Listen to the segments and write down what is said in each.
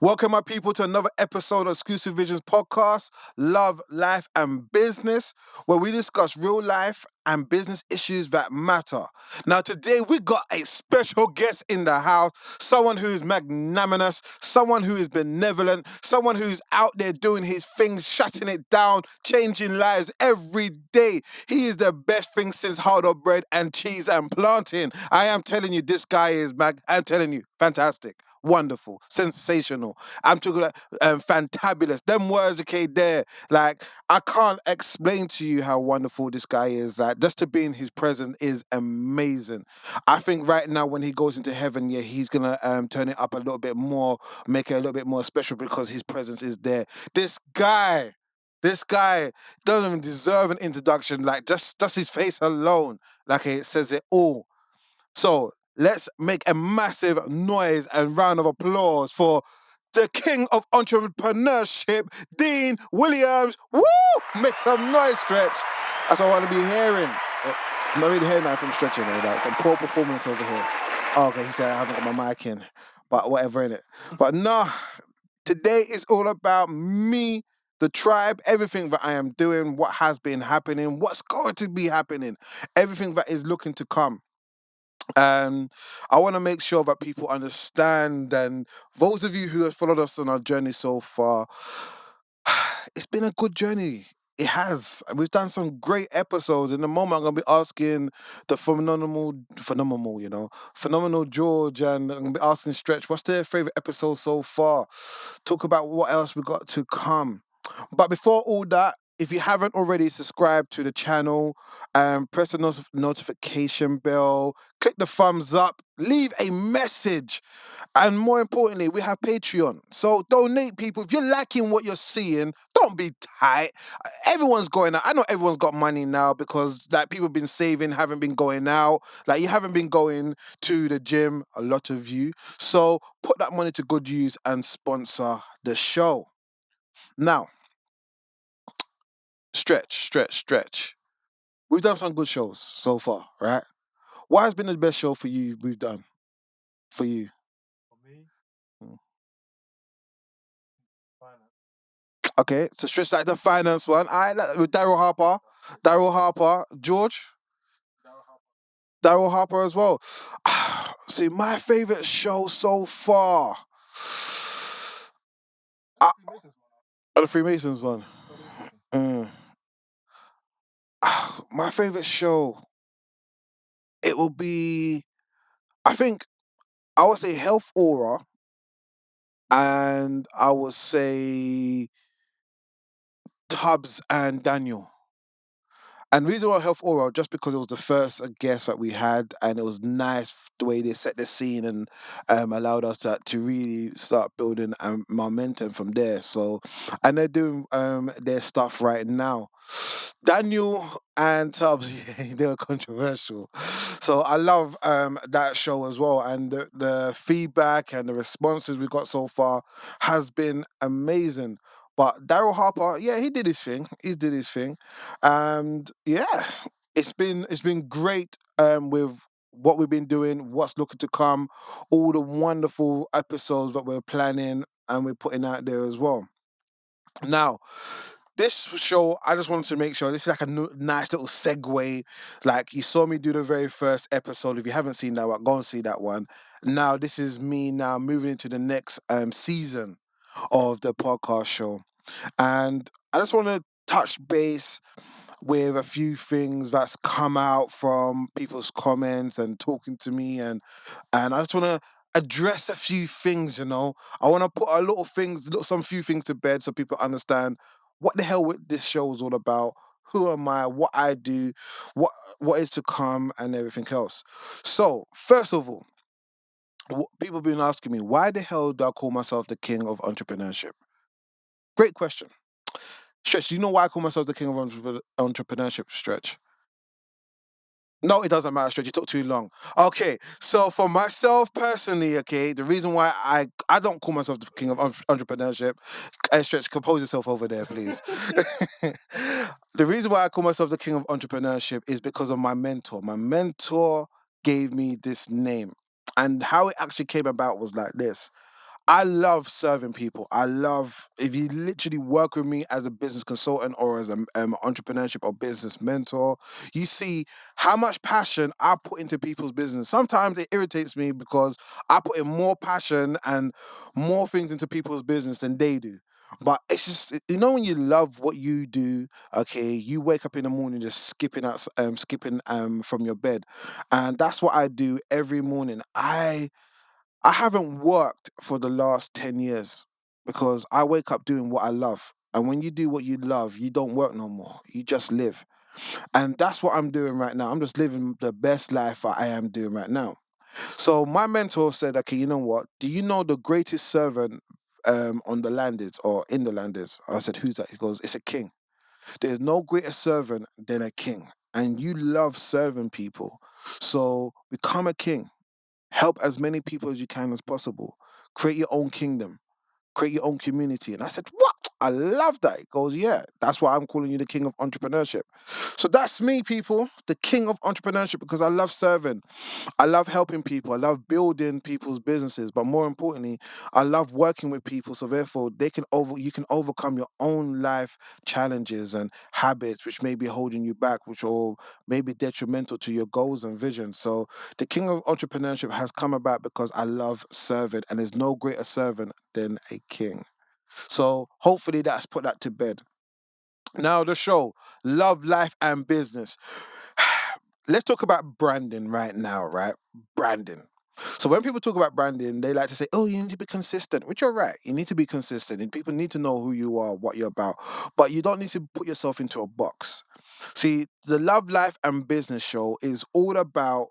Welcome, my people, to another episode of Exclusive Visions podcast, Love, Life, and Business, where we discuss real life and business issues that matter. Now, today we got a special guest in the house, someone who is magnanimous, someone who is benevolent, someone who's out there doing his thing, shutting it down, changing lives every day. He is the best thing since hard up bread and cheese and planting. I am telling you, this guy is I'm telling you, fantastic. Wonderful, sensational. I'm talking like fantabulous. Them words, okay, there. Like I can't explain to you how wonderful this guy is. Like just to be in his presence is amazing. I think right now when he goes into heaven, yeah, he's gonna turn it up a little bit more, make it a little bit more special because his presence is there. This guy. This guy doesn't even deserve an introduction. Like just his face alone, like it says it all. So let's make a massive noise and round of applause for the king of entrepreneurship, Dean Williams. Woo! Make some noise, Stretch. That's what I want to be hearing. I'm not really hearing that from stretching though. Like some poor performance over here. Oh, okay, he said I haven't got my mic in, but whatever in it. But no, today is all about me, the tribe, everything that I am doing, what has been happening, what's going to be happening, everything that is looking to come. And I want to make sure that people understand. And those of you who have followed us on our journey so far, it's been a good journey. It has. We've done some great episodes. In a moment, I'm going to be asking the phenomenal George, and I'm going to be asking Stretch, what's their favorite episode so far? Talk about what else we got to come. But before all that, if you haven't already subscribed to the channel, press the notification bell, click the thumbs up, leave a message. And more importantly, we have Patreon. So donate, people. If you're liking what you're seeing, don't be tight. Everyone's going out. I know everyone's got money now because like people have been saving, haven't been going out. Like you haven't been going to the gym, a lot of you. So put that money to good use and sponsor the show. Now, stretch. We've done some good shows so far, right? What has been the best show for you we've done for you? Mm. Okay, so stretch like the finance one. I like with Daryl Harper, George, Daryl Harper as well. See, my favorite show so far. Uh, the Freemasons one. Mm. My favorite show. It will be. I think I would say Health Aura, and I would say Tubbs and Daniel. And the reason why Health Oral, just because it was the first guest that we had, and it was nice the way they set the scene and allowed us to really start building momentum from there. So, and they're doing their stuff right now. Daniel and Tubbs, yeah, they were controversial. So I love that show as well. And the feedback and the responses we got so far has been amazing. But Daryl Harper, yeah, he did his thing. He did his thing. And yeah, it's been great with what we've been doing, what's looking to come, all the wonderful episodes that we're planning and we're putting out there as well. Now, this show, I just wanted to make sure this is like a nice little segue. Like you saw me do the very first episode. If you haven't seen that one, go and see that one. Now, this is me now moving into the next season of the podcast show. And I just want to touch base with a few things that's come out from people's comments and talking to me, and I just want to address a few things. I want to put a lot of things, some few things to bed so people understand what the hell this show is all about. Who am I? What I do? What is to come, and everything else. So first of all, people have been asking me, why the hell do I call myself the king of entrepreneurship? Great question. Stretch, do you know why I call myself the king of entrepreneurship, Stretch? No, it doesn't matter, Stretch. You took too long. Okay, so for myself personally, okay, the reason why I don't call myself the king of entrepreneurship, Stretch, compose yourself over there, please. The reason why I call myself the king of entrepreneurship is because of my mentor. My mentor gave me this name, and how it actually came about was like this. I love serving people. I love if you literally work with me as a business consultant or as an entrepreneurship or business mentor, you see how much passion I put into people's business. Sometimes it irritates me because I put in more passion and more things into people's business than they do. But it's just when you love what you do, okay, you wake up in the morning just skipping from your bed, and that's what I do every morning. I haven't worked for the last 10 years because I wake up doing what I love. And when you do what you love, you don't work no more. You just live. And that's what I'm doing right now. I'm just living the best life that I am doing right now. So my mentor said, okay, you know what? Do you know the greatest servant on the land is or in the land is? I said, who's that? He goes, it's a king. There's no greater servant than a king. And you love serving people. So become a king. Help as many people as you can as possible. Create your own kingdom. Create your own community. And I said, what? I love that. It goes, yeah, that's why I'm calling you the king of entrepreneurship. So that's me, people, the king of entrepreneurship, because I love serving. I love helping people. I love building people's businesses. But more importantly, I love working with people. So therefore, you can overcome your own life challenges and habits which may be holding you back, which will may be detrimental to your goals and visions. So the king of entrepreneurship has come about because I love serving, and there's no greater servant than a king. So hopefully that's put that to bed. Now the show, Love, Life and Business. Let's talk about branding right now, right? Branding. So when people talk about branding, they like to say, "Oh, you need to be consistent," which you're right. You need to be consistent, and people need to know who you are, what you're about. But you don't need to put yourself into a box. See, the Love, Life, and Business show is all about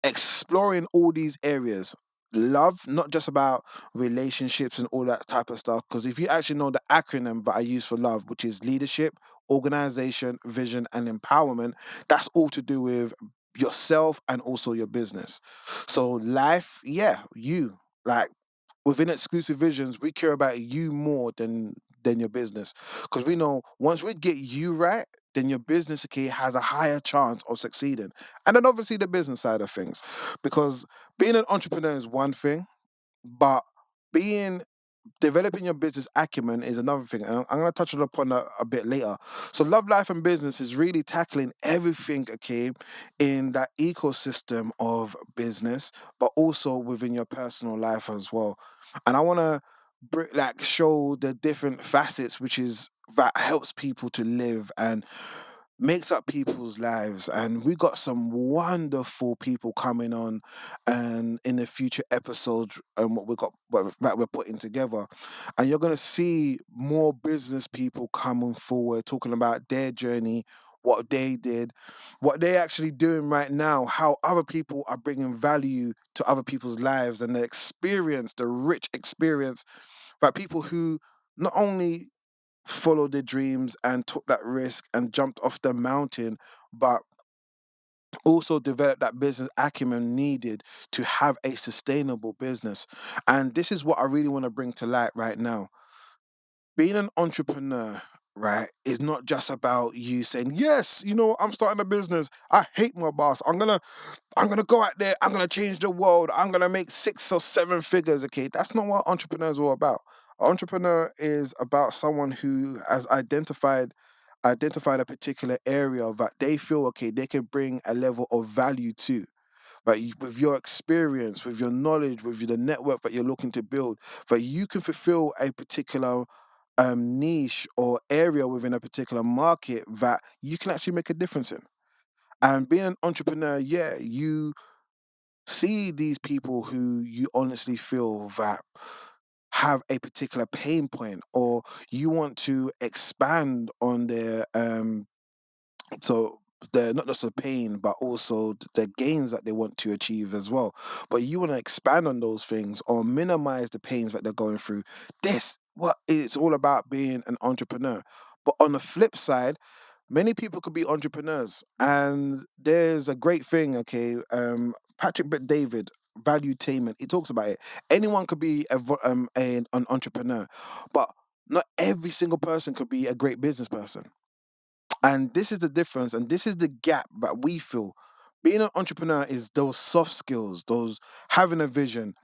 exploring all these areas. Love, not just about relationships and all that type of stuff. Because if you actually know the acronym that I use for love, which is leadership, organization, vision, and empowerment, that's all to do with yourself and also your business. So, life, yeah, you. Like within exclusive visions, we care about you more than your business, because we know once we get you right, then your business, okay, has a higher chance of succeeding. And then obviously the business side of things, because being an entrepreneur is one thing, but being developing your business acumen is another thing. And I'm going to touch upon that a bit later. So, love, life, and business is really tackling everything, okay, in that ecosystem of business, but also within your personal life as well. And I want to show the different facets, which is that helps people to live and makes up people's lives. And we got some wonderful people coming on and in the future episodes and that we're putting together. And you're gonna see more business people coming forward talking about their journey, what they did, what they're actually doing right now, how other people are bringing value to other people's lives and the experience, the rich experience that people who not only followed their dreams and took that risk and jumped off the mountain, but also developed that business acumen needed to have a sustainable business. And this is what I really want to bring to light right now. Being an entrepreneur, right, is not just about you saying, yes, I'm starting a business. I hate my boss. I'm gonna go out there. I'm gonna change the world. I'm gonna make 6 or 7 figures. Okay, that's not what entrepreneurs are all about. Entrepreneur is about someone who has identified a particular area that they feel okay they can bring a level of value to. But with your experience, with your knowledge, with the network that you're looking to build, that you can fulfill a particular niche or area within a particular market that you can actually make a difference in. And being an entrepreneur, yeah, you see these people who you honestly feel that have a particular pain point, or you want to expand on their so they're not just the pain but also the gains that they want to achieve as well, but you want to expand on those things or minimize the pains that they're going through. This what it's all about, being an entrepreneur. But on the flip side, many people could be entrepreneurs, and there's a great thing, okay, Patrick Bet David, Valuetainment, he talks about it. Anyone could be an entrepreneur, but not every single person could be a great business person. And this is the difference, and this is the gap that we feel. Being an entrepreneur is those soft skills, those having a vision,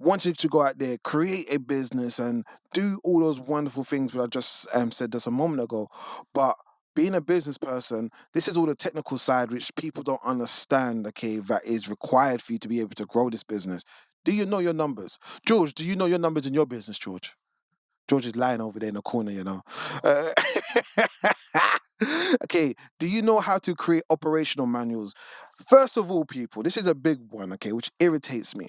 wanting to go out there, create a business, and do all those wonderful things that I just said just a moment ago. But being a business person, this is all the technical side which people don't understand, okay, that is required for you to be able to grow this business. Do you know your numbers? George, do you know your numbers in your business, George? George is lying over there in the corner, you know. Uh, okay, do you know how to create operational manuals? First of all, people, this is a big one, okay, which irritates me.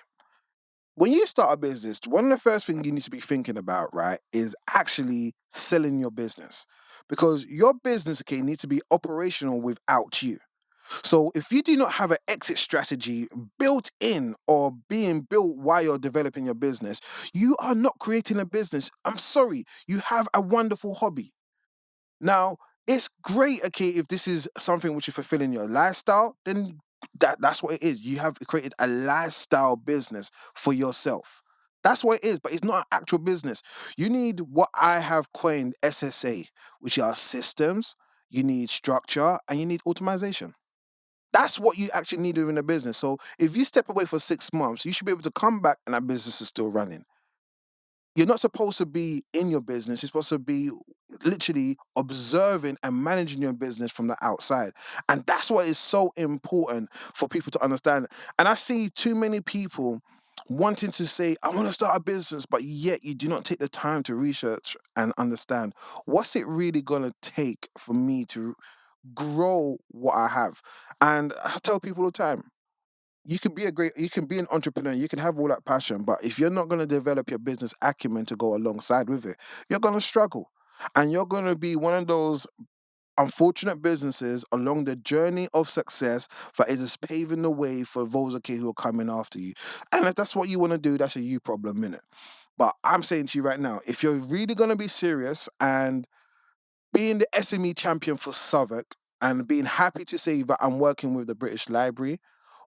When you start a business, one of the first things you need to be thinking about, right, is actually selling your business. Because your business, okay, needs to be operational without you. So if you do not have an exit strategy built in or being built while you're developing your business, you are not creating a business. I'm sorry, you have a wonderful hobby. Now, it's great, okay, if this is something which is fulfilling your lifestyle, then that's what it is. You have created a lifestyle business for yourself. That's what it is, but it's not an actual business. You need what I have coined SSA, which are systems, you need structure, and you need automation. That's what you actually need within a business. So if you step away for 6 months, you should be able to come back and that business is still running. You're not supposed to be in your business. You're supposed to be literally observing and managing your business from the outside. And that's what is so important for people to understand. And I see too many people wanting to say, I want to start a business, but yet you do not take the time to research and understand what's it really going to take for me to grow what I have. And I tell people all the time, you can be an entrepreneur, you can have all that passion, but if you're not going to develop your business acumen to go alongside with it, you're going to struggle. And you're going to be one of those unfortunate businesses along the journey of success that is just paving the way for those okay who are coming after you. And if that's what you want to do, that's a you problem, innit? But I'm saying to you right now, if you're really going to be serious and being the SME champion for Southwark and being happy to say that I'm working with the British Library,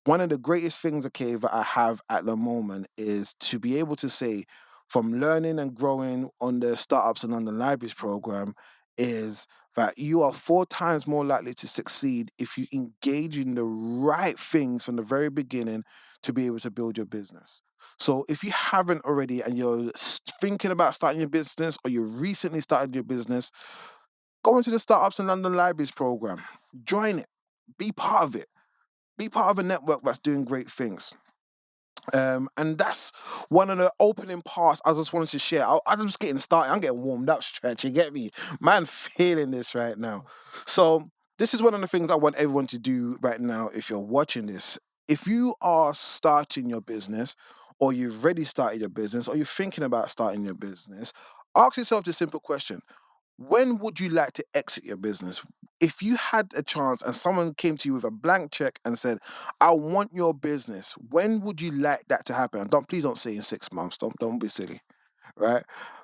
one of the greatest things, okay, that I have at the moment is to be able to say from learning and growing on the Startups and London Libraries program is that you are 4 times more likely to succeed if you engage in the right things from the very beginning to be able to build your business. So if you haven't already and you're thinking about starting your business or you recently started your business, go into the Startups and London Libraries program, join it, be part of it, be part of a network that's doing great things. And that's one of the opening parts I just wanted to share. I'm just getting started. I'm getting warmed up, stretch. You get me, man? Feeling this right now. So this is one of the things I want everyone to do right now. If you're watching this, if you are starting your business, or you've already started your business, or you're thinking about starting your business, ask yourself this simple question: when would you like to exit your business? If you had a chance and someone came to you with a blank check and said, I want your business, when would you like that to happen? And don't please don't say in 6 months. Don't be silly, right?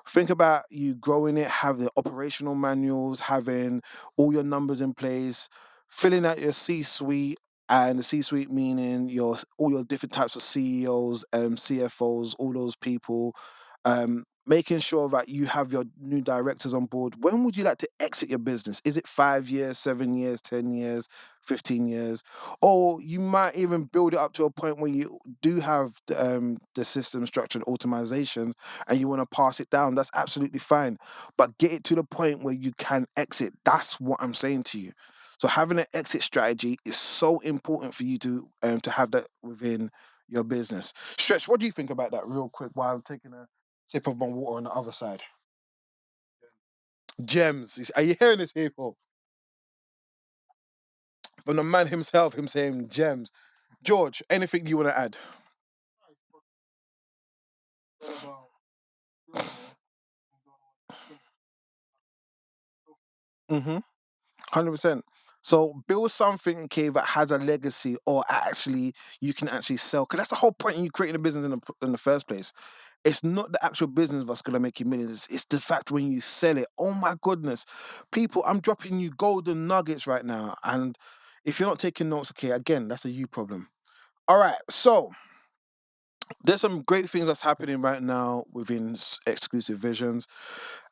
Think about you growing it, have the operational manuals, having all your numbers in place, filling out your C-suite, and the C-suite meaning your all your different types of CEOs, CFOs, all those people, making sure that you have your new directors on board. When would you like to exit your business? Is it 5 years, 7 years, 10 years, 15 years? Or you might even build it up to a point where you do have the system structure and automation and you want to pass it down. That's absolutely fine. But get it to the point where you can exit. That's what I'm saying to you. So having an exit strategy is so important for you to have that within your business. Stretch, what do you think about that real quick while I'm taking a sip of my water on the other side? Gems. Are you hearing this, people? From the man himself, him saying gems. George, anything you want to add? Mm-hmm. 100%. So build something, okay, that has a legacy, or actually you can actually sell. Because that's the whole point in you creating a business in the first place. It's not the actual business that's gonna make you millions. It's the fact when you sell it. Oh my goodness, people! I'm dropping you golden nuggets right now, and if you're not taking notes, okay, again, that's a you problem. All right, so there's some great things that's happening right now within exclusive visions.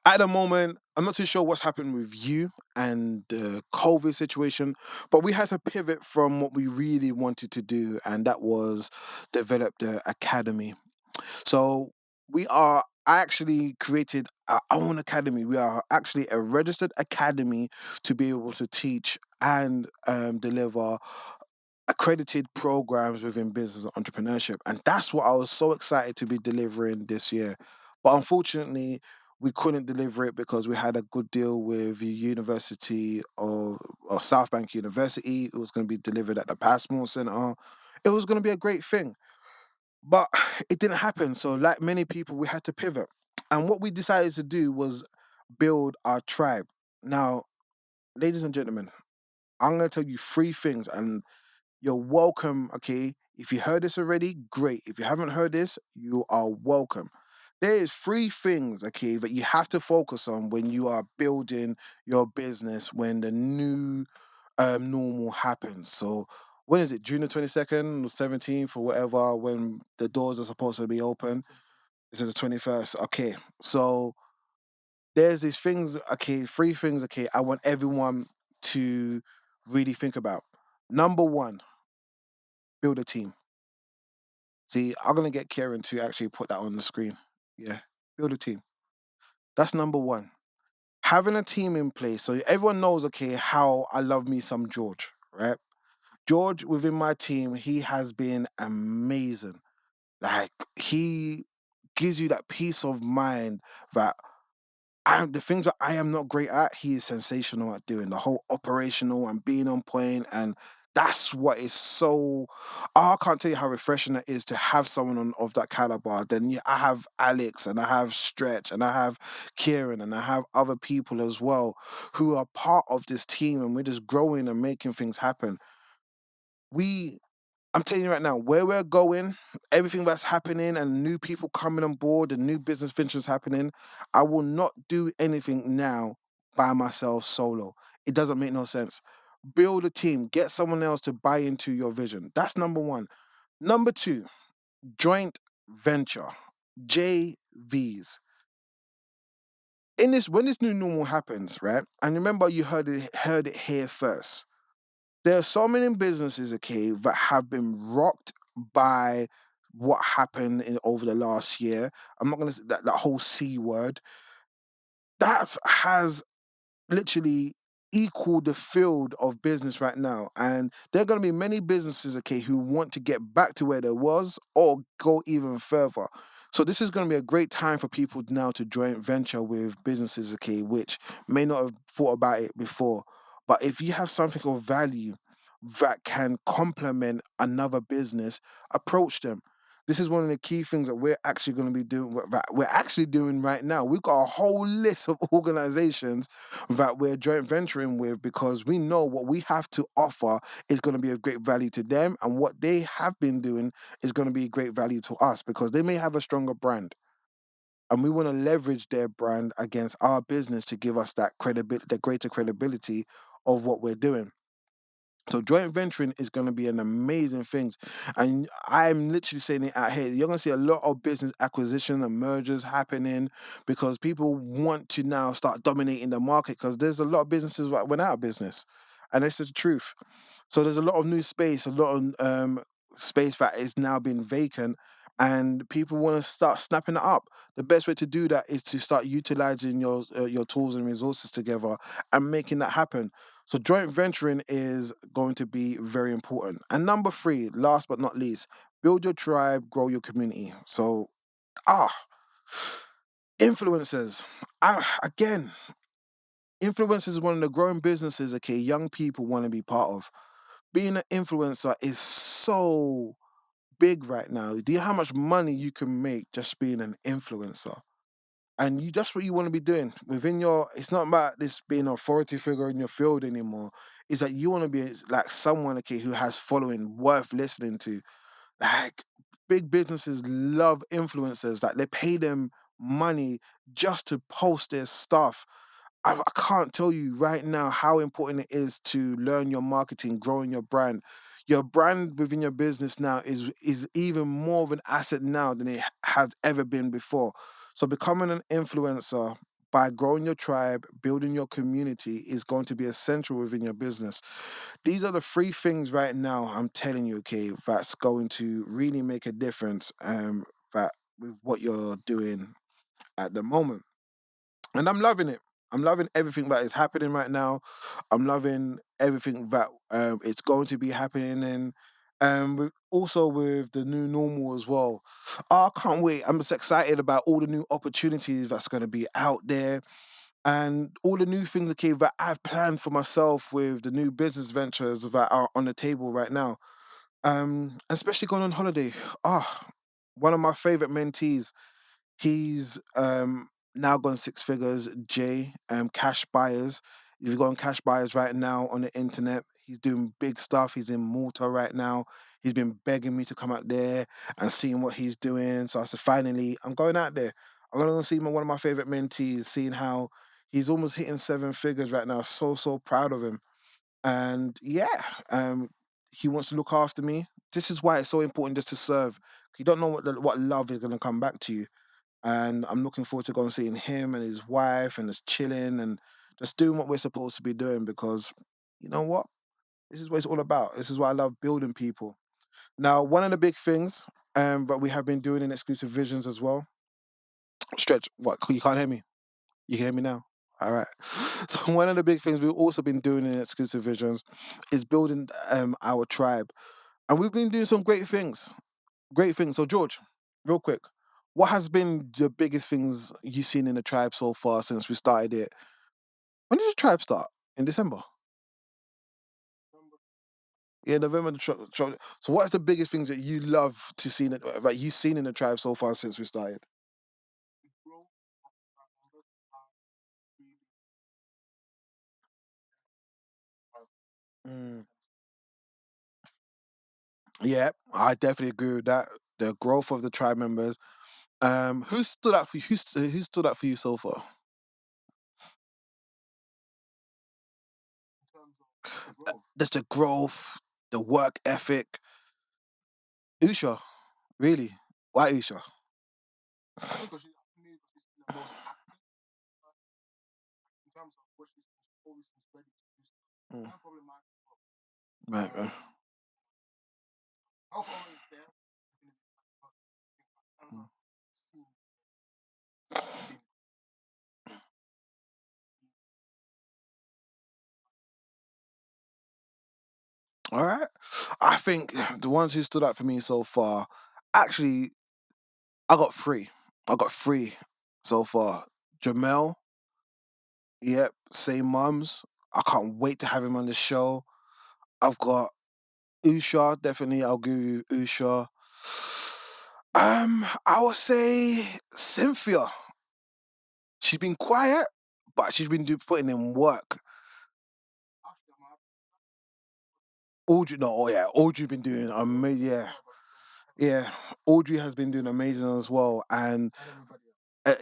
At the moment, I'm not too sure what's happened with you and the COVID situation, but we had to pivot from what we really wanted to do, and that was develop the academy. So I actually created our own academy. We are actually a registered academy to be able to teach and deliver accredited programs within business and entrepreneurship. And that's what I was so excited to be delivering this year. But unfortunately, we couldn't deliver it because we had a good deal with the University of South Bank University. It was going to be delivered at the Passmore Center. It was going to be a great thing. But it didn't happen. So, like many people, we had to pivot. And what we decided to do was build our tribe. Now, ladies and gentlemen, I'm going to tell you three things, and you're welcome. Okay. If you heard this already, great. If you haven't heard this, you are welcome. There is three things, okay, that you have to focus on when you are building your business when the new normal happens. So when is it? June the 22nd or 17th or whatever, when the doors are supposed to be open. This is the 21st. Okay. So there's these things, okay, three things, okay, I want everyone to really think about. Number one, build a team. See, I'm gonna get Kieran to actually put that on the screen. Yeah, build a team. That's number one. Having a team in place, so everyone knows, okay, how I love me some George, right? George within my team, he has been amazing. Like he gives you that peace of mind that the things that I am not great at, he is sensational at doing the whole operational and being on point, and that's what is so. I can't tell you how refreshing it is to have someone of that caliber. Then I have Alex, and I have Stretch, and I have Kieran, and I have other people as well who are part of this team, and we're just growing and making things happen. We I'm telling you right now, where we're going, everything that's happening, and new people coming on board, and new business ventures happening, I will not do anything now by myself solo. It doesn't make no sense. Build a team, get someone else to buy into your vision. That's number one. Number two, joint venture, JVs. In this, when this new normal happens, right? And remember, you heard it here first. There are so many businesses, okay, that have been rocked by what happened over the last year. I'm not gonna say that whole C word. That has literally equal the field of business right now. And there are going to be many businesses, okay, who want to get back to where there was or go even further. So this is going to be a great time for people now to joint venture with businesses, okay, which may not have thought about it before. But if you have something of value that can complement another business, approach them. This is one of the key things that we're actually going to be doing. That we're actually doing right now. We've got a whole list of organizations that we're joint venturing with because we know what we have to offer is going to be of great value to them, and what they have been doing is going to be great value to us because they may have a stronger brand, and we want to leverage their brand against our business to give us that credibility, the greater credibility of what we're doing. So joint venturing is going to be an amazing thing, and I'm literally saying it out here. You're going to see a lot of business acquisition and mergers happening because people want to now start dominating the market because there's a lot of businesses that went out of business, and this is the truth. So there's a lot of new space, a lot of space that is now being vacant, and people want to start snapping it up. The best way to do that is to start utilizing your tools and resources together and making that happen. So joint venturing is going to be very important. And number three, last but not least, build your tribe, grow your community. So ah, influencers. Again, influencers is one of the growing businesses. Okay, young people want to be part of. Being an influencer is so big right now. Do you know how much money you can make just being an influencer? And you that's what you want to be doing within your. It's not about this being an authority figure in your field anymore. It's that you want to be like someone, okay, who has following worth listening to. Like big businesses love influencers. Like they pay them money just to post their stuff. I can't tell you right now how important it is to learn your marketing, growing your brand. Your brand within your business now is even more of an asset now than it has ever been before. So becoming an influencer by growing your tribe, building your community is going to be essential within your business. These are the three things right now I'm telling you, okay, that's going to really make a difference. That with what you're doing at the moment. And I'm loving it. I'm loving everything that is happening right now. I'm loving everything that it's going to be happening, and also with the new normal as well. Oh, I can't wait. I'm just excited about all the new opportunities that's going to be out there, and all the new things, okay, that I've planned for myself with the new business ventures that are on the table right now. Especially going on holiday. Ah, one of my favorite mentees, he's now gone six figures. Jay, cash buyers. If you go on cash buyers right now on the internet, he's doing big stuff. He's in Malta right now. He's been begging me to come out there and seeing what he's doing. So I said, finally, I'm going out there. I'm gonna go see one of my favorite mentees, seeing how he's almost hitting seven figures right now. So proud of him. And yeah, um, he wants to look after me. This is why it's so important just to serve. You don't know what love is gonna come back to you, and I'm looking forward to going seeing him and his wife and just chilling and just doing what we're supposed to be doing, because you know what? This is what it's all about. This is why I love building people. Now, one of the big things that we have been doing in exclusive visions as well. Stretch, what? You can't hear me? You can hear me now? All right. So one of the big things we've also been doing in exclusive visions is building our tribe, and we've been doing some great things. Great things. So George, real quick, what has been the biggest things you've seen in the tribe so far since we started it? When did the tribe start? In December? Yeah, November. So what's the biggest things that you love to see that you've seen in the tribe so far since we started? Mm. Yeah, I definitely agree with that. The growth of the tribe members. Who stood out for you? Who stood out for you so far? There's the growth, the work ethic. Usha, really? Why Usha? Mm. Right, right. Mm. All right. I think the ones who stood out for me so far, actually, I got three. I got three so far. Jamel, yep, same mums. I can't wait to have him on the show. I've got Usha, definitely. I'll give you Usha. I would say Cynthia. She's been quiet, but she's been putting in work. Audrey, no, oh yeah, Audrey been doing amazing. Yeah, yeah, Audrey has been doing amazing as well, and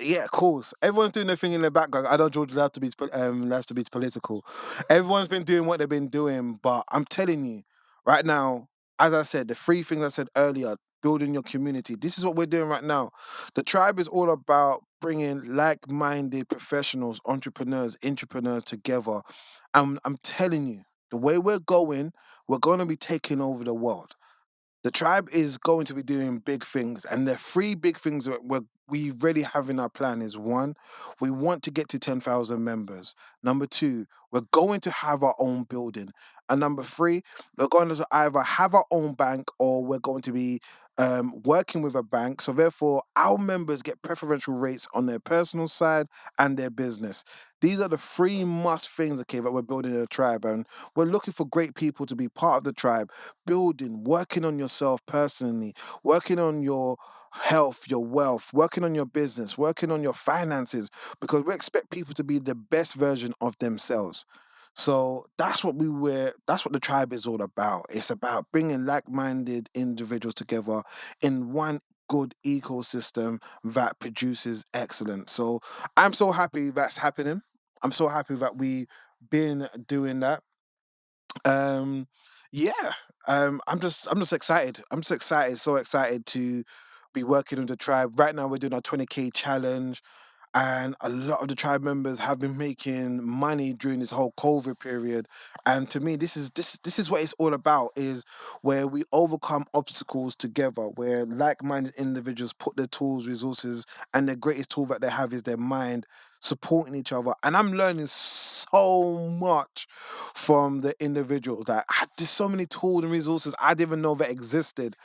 yeah, of course. Everyone's doing their thing in the background. I don't George have to be has to be political. Everyone's been doing what they've been doing, but I'm telling you, right now, as I said, the three things I said earlier, building your community. This is what we're doing right now. The tribe is all about bringing like-minded professionals, entrepreneurs together. I'm telling you, the way we're going to be taking over the world. The tribe is going to be doing big things, and the three big things that we really have in our plan is: one, we want to get to 10,000 members. Number two, we're going to have our own building. And number three, we're going to either have our own bank, or we're going to be working with a bank. So therefore, our members get preferential rates on their personal side and their business. These are the three must things, okay, that we're building in a tribe. And we're looking for great people to be part of the tribe, building, working on yourself personally, working on your health, your wealth, working on your business, working on your finances, because we expect people to be the best version of themselves. So that's what the tribe is all about. It's about bringing like-minded individuals together in one good ecosystem that produces excellence. So I'm so happy that's happening. I'm so happy that we've been doing that. Um, yeah, I'm just excited. I'm just excited, so excited to be working with the tribe. Right now, we're doing our 20K challenge. and a lot of the tribe members have been making money during this whole COVID period. And to me, this is what it's all about: is where we overcome obstacles together, where like-minded individuals put their tools, resources, and their greatest tool that they have is their mind, supporting each other. And I'm learning so much from the individuals. That there's so many tools and resources I didn't even know that existed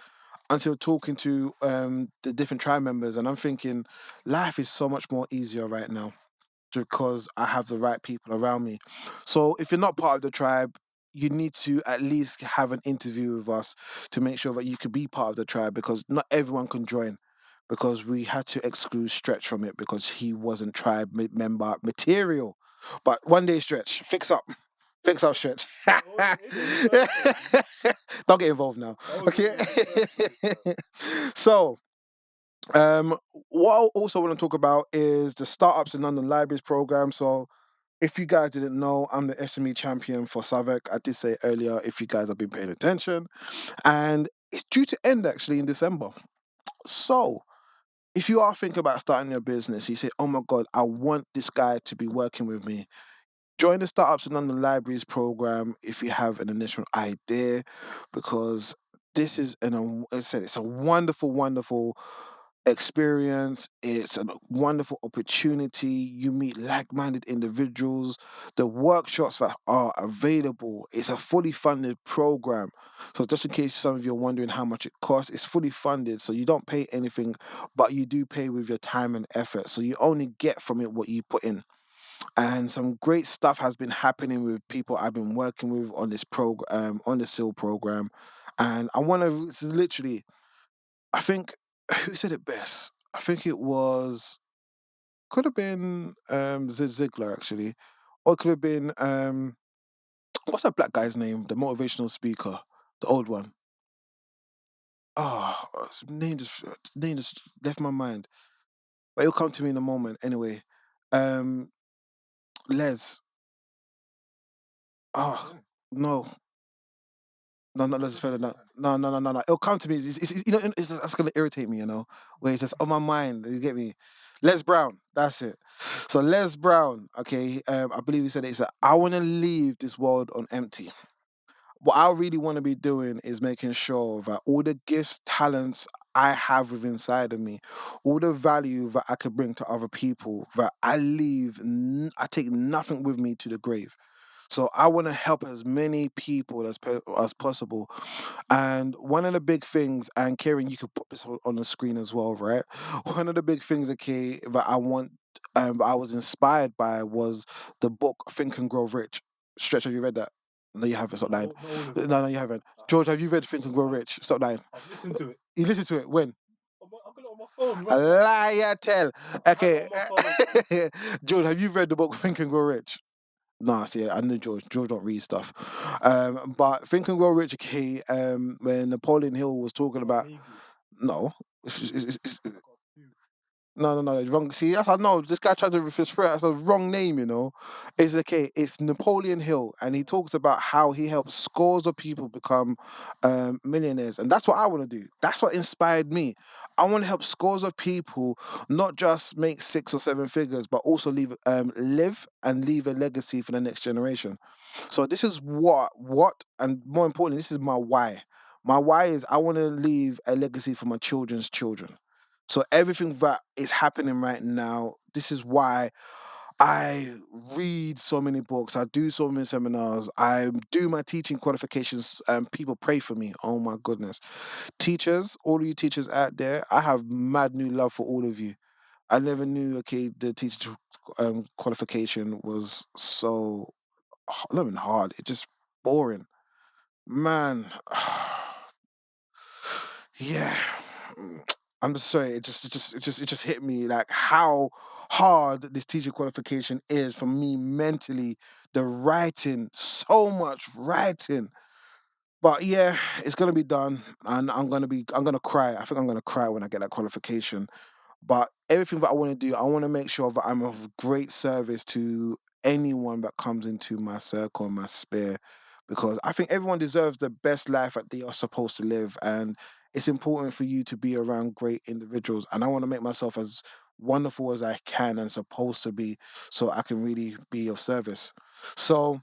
until talking to the different tribe members, and I'm thinking life is so much more easier right now because I have the right people around me. So if you're not part of the tribe, you need to at least have an interview with us to make sure that you could be part of the tribe, because not everyone can join. Because we had to exclude Stretch from it because he wasn't tribe member material. But one day, Stretch, fix up, Stretch. Don't get involved now. Okay. So, um, what I also want to talk about is the Startups in London Libraries program. So, if you guys didn't know, I'm the SME champion for Southwark. I did say earlier, if you guys have been paying attention, and it's due to end actually in December. So, if you are thinking about starting your business, you say, "Oh my God, I want this guy to be working with me." Join the Startups in London Libraries program if you have an initial idea, because this is as I said, it's a wonderful, wonderful experience. It's a wonderful opportunity. You meet like-minded individuals. The workshops that are available, it's a fully funded program. So just in case some of you are wondering how much it costs, it's fully funded. So you don't pay anything, but you do pay with your time and effort. So you only get from it what you put in. And some great stuff has been happening with people I've been working with on this program, on the SEAL program. And I want to literally, I think, who said it best? I think it was, could have been Ziegler actually, or it could have been what's that black guy's name? The motivational speaker, the old one. Oh, his name just left my mind, but it'll come to me in a moment. Anyway, um, Les. Oh no, no, not Les Federer. No, no, no, no, no, no. It'll come to me. That's gonna irritate me. Where it's just on my mind. You get me? Les Brown. That's it. So Les Brown. Okay. I believe he said it. He said, "I want to leave this world on empty." What I really want to be doing is making sure that all the gifts, talents I have within inside of me, all the value that I could bring to other people, that I take nothing with me to the grave. So I want to help as many people as possible. And one of the big things, and Kieran, you could put this on the screen as well, right? One of the big things, okay, that I was inspired by was the book Think and Grow Rich. Stretch, have you read that? No, you haven't. Stop lying. No, you haven't. George, have you read Think and Grow Rich? Stop lying. I've listened to it. You listened to it when? I've got it on my phone. A liar, tell. Okay. George, have you read the book Think and Grow Rich? Nah, see, I know George. George don't read stuff. But Think and Grow Rich, okay, when Napoleon Hill was talking about, no, it's no, no, no, it's wrong. See, that's I know. This guy tried to refer That's the wrong name, It's okay. It's Napoleon Hill, and he talks about how he helped scores of people become millionaires, and that's what I want to do. That's what inspired me. I want to help scores of people not just make 6 or 7 figures, but also live and leave a legacy for the next generation. So this is and more importantly, this is my why. My why is I want to leave a legacy for my children's children. So everything that is happening right now, this is why I read so many books. I do so many seminars. I do my teaching qualifications. People pray for me. Oh my goodness, teachers, all of you teachers out there, I have mad new love for all of you. I never knew. Okay, the teacher qualification was so not even hard. It's just boring, man. Yeah. I'm just sorry. It just hit me like how hard this teacher qualification is for me mentally. The writing, so much writing. But yeah, it's gonna be done, and I'm gonna cry. I think I'm gonna cry when I get that qualification. But everything that I want to do, I want to make sure that I'm of great service to anyone that comes into my circle and my sphere, because I think everyone deserves the best life that they are supposed to live, and it's important for you to be around great individuals. And I want to make myself as wonderful as I can and supposed to be, so I can really be of service. So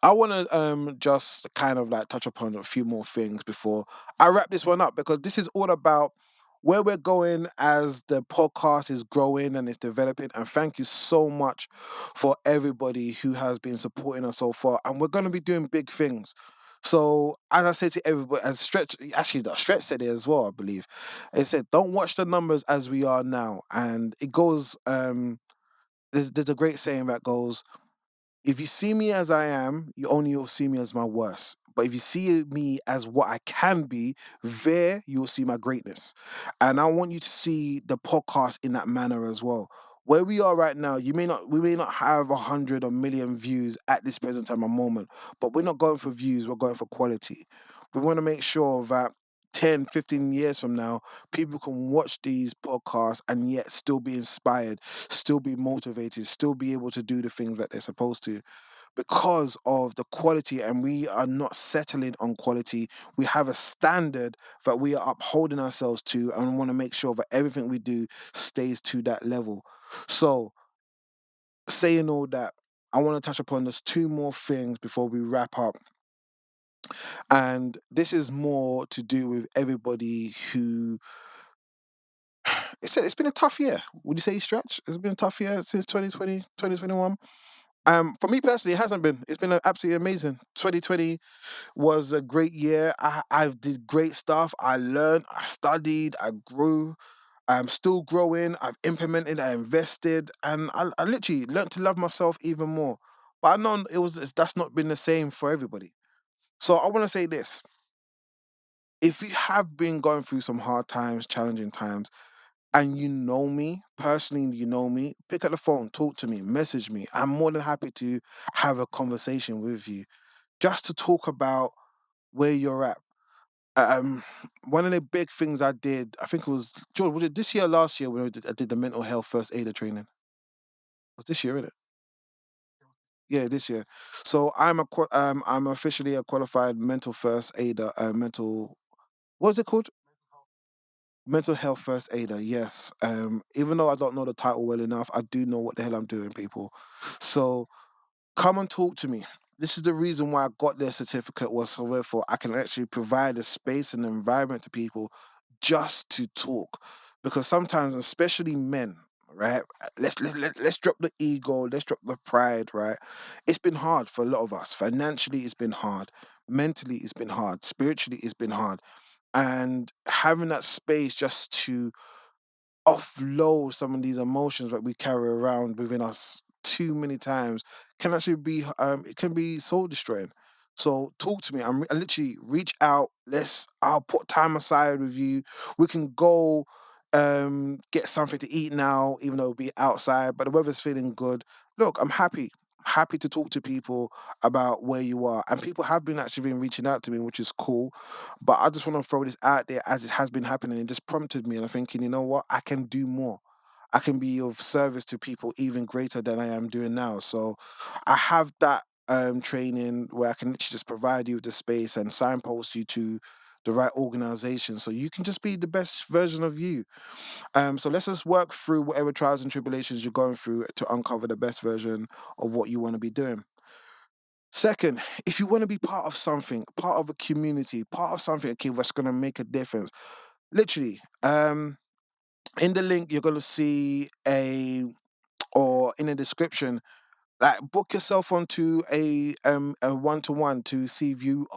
I want to just kind of like touch upon a few more things before I wrap this one up, because this is all about where we're going as the podcast is growing and it's developing. And thank you so much for everybody who has been supporting us so far. And we're going to be doing big things. So as I say to everybody, as Stretch, actually that Stretch said it as well, I believe. It said, "Don't watch the numbers as we are now," and it goes. There's a great saying that goes, if you see me as I am, you only will see me as my worst. But if you see me as what I can be, there you will see my greatness. And I want you to see the podcast in that manner as well. Where we are right now, we may not have 100 or 1 million views at this present time and moment, but we're not going for views, we're going for quality. We want to make sure that 10, 15 years from now, people can watch these podcasts and yet still be inspired, still be motivated, still be able to do the things that they're supposed to, because of the quality. And we are not settling on quality. We have a standard that we are upholding ourselves to, and want to make sure that everything we do stays to that level. So, saying all that, I want to touch upon just two more things before we wrap up. And this is more to do with everybody who it's been a tough year. Would you say, Stretch? It's been a tough year since 2020, 2021. For me personally, it hasn't been. It's been absolutely amazing. 2020 was a great year. I did great stuff. I learned, I studied, I grew. I'm still growing. I've implemented, I invested, and I literally learned to love myself even more. But I know that's not been the same for everybody. So I want to say this: if you have been going through some hard times, challenging times, and you know me personally, you know me, pick up the phone, talk to me, message me. I'm more than happy to have a conversation with you, just to talk about where you're at. Um, One of the big things I did, I think it was, George, was it this year or last year when I did the mental health first aider training? It was this year, isn't it? Yeah, this year. So I'm officially a qualified mental first aider, what's it called? Mental health first aider, yes. Even though I don't know the title well enough, I do know what the hell I'm doing, people. So come and talk to me. This is the reason why I got their certificate, was so therefore I can actually provide a space and environment to people just to talk. Because sometimes, especially men, right? Let's drop the ego, let's drop the pride, right? It's been hard for a lot of us. Financially, it's been hard. Mentally, it's been hard. Spiritually, it's been hard. And having that space just to offload some of these emotions that we carry around within us too many times can actually be it can be soul destroying. So talk to me. I literally reach out. I'll put time aside with you. We can go get something to eat now, even though it'll be outside, but the weather's feeling good. Look, I'm happy to talk to people about where you are, and people have been actually been reaching out to me, which is cool. But I just want to throw this out there as it has been happening. It just prompted me, and I'm thinking, you know what? I can do more. I can be of service to people even greater than I am doing now. So I have that training where I can literally just provide you with the space and signpost you to the right organization so you can just be the best version of you. So let's just work through whatever trials and tribulations you're going through to uncover the best version of what you want to be doing. Second, if you want to be part of something, part of a community, part of something, okay, that's going to make a difference, literally, in the link you're going to see or in the description, like book yourself onto a one-to-one to see if you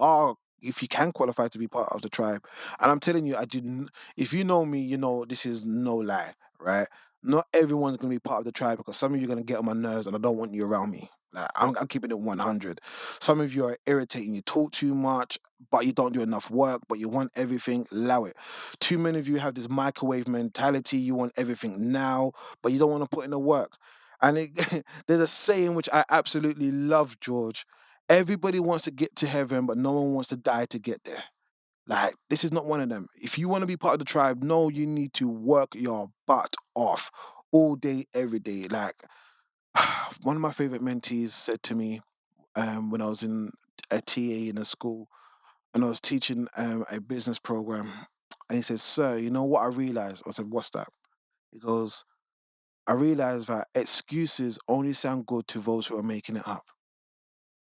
can qualify to be part of the tribe. And I'm telling you, I didn't. If you know me, you know this is no lie, right? Not everyone's gonna be part of the tribe, because some of you are gonna get on my nerves, and I don't want you around me. Like I'm keeping it 100. Some of you are irritating. You talk too much, but you don't do enough work. But you want everything. Allow it. Too many of you have this microwave mentality. You want everything now, but you don't want to put in the work. And there's a saying which I absolutely love, George. Everybody wants to get to heaven, but no one wants to die to get there. Like, this is not one of them. If you want to be part of the tribe, no, you need to work your butt off all day, every day. Like, one of my favorite mentees said to me when I was in a TA in a school and I was teaching a business program. And he said, "Sir, you know what I realized?" I said, "What's that?" He goes, I realize that excuses only sound good to those who are making it up.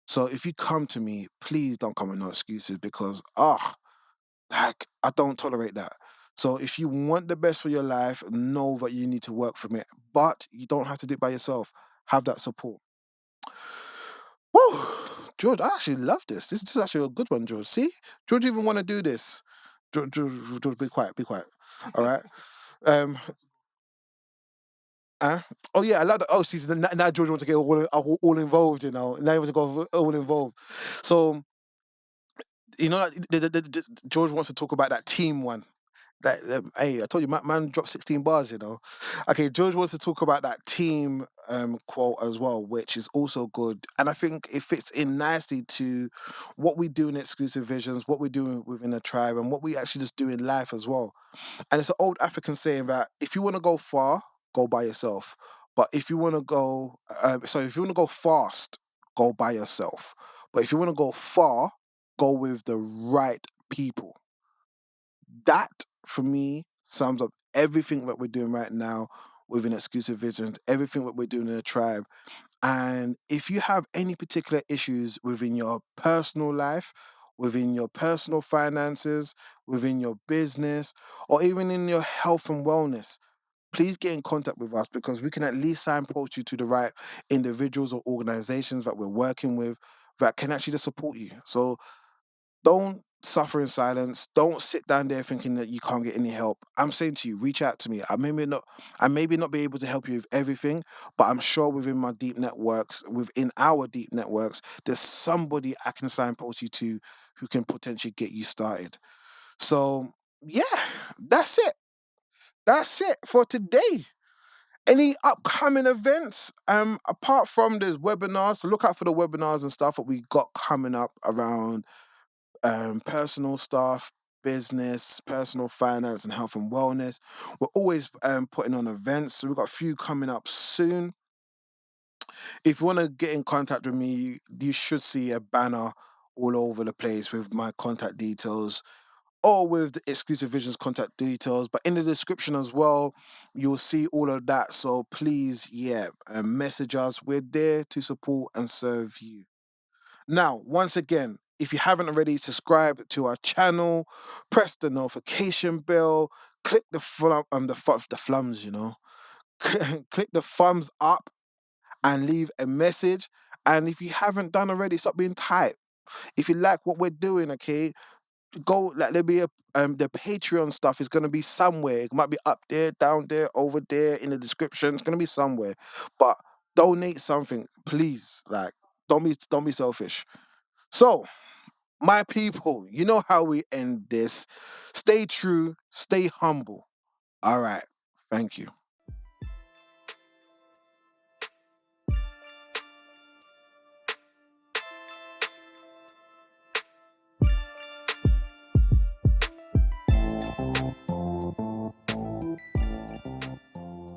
So if you come to me, please don't come with no excuses because like I don't tolerate that. So if you want the best for your life, know that you need to work from it. But you don't have to do it by yourself. Have that support. Whoa, George, I actually love this. This is actually a good one, George. See, George even want to do this. George, be quiet, be quiet. All right. Um. Oh yeah, I love that. Oh, see, so now George wants to get all involved. Now he wants to go all involved. So like, George wants to talk about that team one. That hey, I told you, man dropped 16 bars. Okay, George wants to talk about that team quote as well, which is also good, and I think it fits in nicely to what we do in exclusive visions, what we're doing within the tribe, and what we actually just do in life as well. And it's an old African saying that if you want to go far, go by yourself. But if you want to go, if you want to go fast, go by yourself. But if you want to go far, go with the right people. That, for me, sums up everything that we're doing right now within Exclusive Visions, everything that we're doing in the tribe. And if you have any particular issues within your personal life, within your personal finances, within your business, or even in your health and wellness, please get in contact with us because we can at least signpost you to the right individuals or organizations that we're working with that can actually just support you. So don't suffer in silence. Don't sit down there thinking that you can't get any help. I'm saying to you, reach out to me. I maybe not be able to help you with everything, but I'm sure within our deep networks, there's somebody I can signpost you to who can potentially get you started. So yeah, that's it. That's it for today. Any upcoming events? Apart from there's webinars, so look out for the webinars and stuff that we got coming up around personal stuff, business, personal finance, and health and wellness. We're always putting on events. So we've got a few coming up soon. If you want to get in contact with me, you should see a banner all over the place with my contact details or with the Exclusive Visions contact details. But in the description as well, you'll see all of that. So please, yeah, message us. We're there to support and serve you. Now, once again, if you haven't already subscribed to our channel, press the notification bell, click the flums, click the thumbs up and leave a message. And if you haven't done already, stop being tight. If you like what we're doing, okay, go like there'll be a the Patreon stuff is gonna be somewhere. It might be up there, down there, over there in the description. It's gonna be somewhere. But donate something, please. Like, don't be selfish. So my people, you know how we end this. Stay true, stay humble. All right. Thank you.